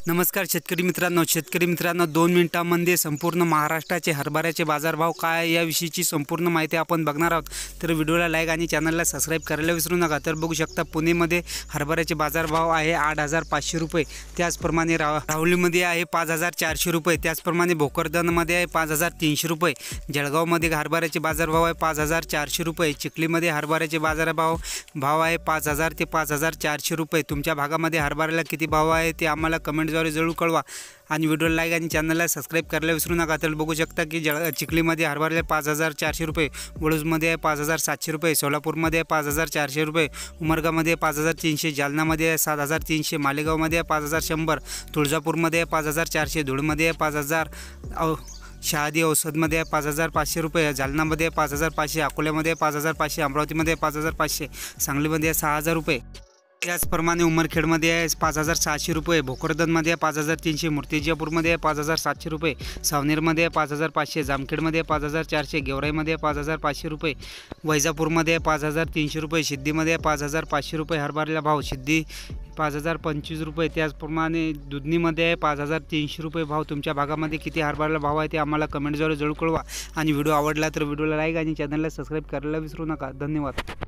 नमस्कार शेतकरी मित्रांनो 2 मिनिटांमध्ये संपूर्ण महाराष्ट्राचे हरभऱ्याचे बाजारभाव काय आहे याविषयीची संपूर्ण माहिती आपण बघणार आहोत। तर व्हिडिओला लाईक आणि चॅनलला सबस्क्राइब करायला विसरू नका। तर बघू शकता पुणेमध्ये हरभऱ्याचे बाजारभाव आहे 8,500 रुपये, त्याचप्रमाणे राहुरीमध्ये आहे 5,400 रुपये, त्याचप्रमाणे भोकरदनमध्ये आहे 5,300 रुपये, जळगावमध्ये हरभऱ्याचे बाजारभाव आहे 5,400 रुपये, चिखलीमध्ये हरभऱ्याचे बाजारभाव आहे 5,000 ते 5,400 रुपये। तुमच्या भागामध्ये हरभऱ्याला किती भाव आहे ते आम्हाला कमेंट जरूर कळवा आणि व्हिडिओला लाईक आणि चॅनलला सबस्क्राइब करायला विसरू नका। तर बघू शकता की चिखलीमध्ये हरभऱ्याला 5,400 रुपये, वडूजमध्ये आहे 5,700 रुपये, सोलापूरमध्ये आहे 5,400 रुपये, उमरगामध्ये 5,300, जालनामध्ये आहे 7,300, मालेगावमध्ये आहे 5,100, तुळजापूरमध्ये आहे 5,400, धुळमध्ये आहे 5,000, शहादी औषधमध्ये आहे 5,500 रुपये, जालनामध्ये आहे 5,500, अकोल्यामध्ये आहे 5,500, अमरावतीमध्ये आहे 5,500, सांगलीमध्ये आहे 6,000 रुपये, त्याचप्रमाणे उमरखेडमध्ये आहे 5,600 रुपये, भोकरदनमध्ये आहे 5,300, मूर्तिजापूरमध्ये आहे 5,700 रुपये, सावनेरमध्ये आहे 5,500, जामखेडमध्ये आहे 5,400, गेवराईमध्ये आहे 5,500 रुपये, वैजापूरमध्ये आहे 5,300 रुपये, सिद्धीमध्ये आहे 5,500 रुपये हरभऱ्याला भाव, सिद्धी 5,025 रुपये, त्याचप्रमाणे दुधनीमध्ये आहे 5,300 रुपये भाव। तुमच्या भागामध्ये किती हरभऱ्याला भाव आहे ते आम्हाला कमेंट जरूर कळवा आणि व्हिडिओ आवडला तर व्हिडिओला लाईक आणि चॅनलला सबस्क्राइब करायला विसरू नका। धन्यवाद।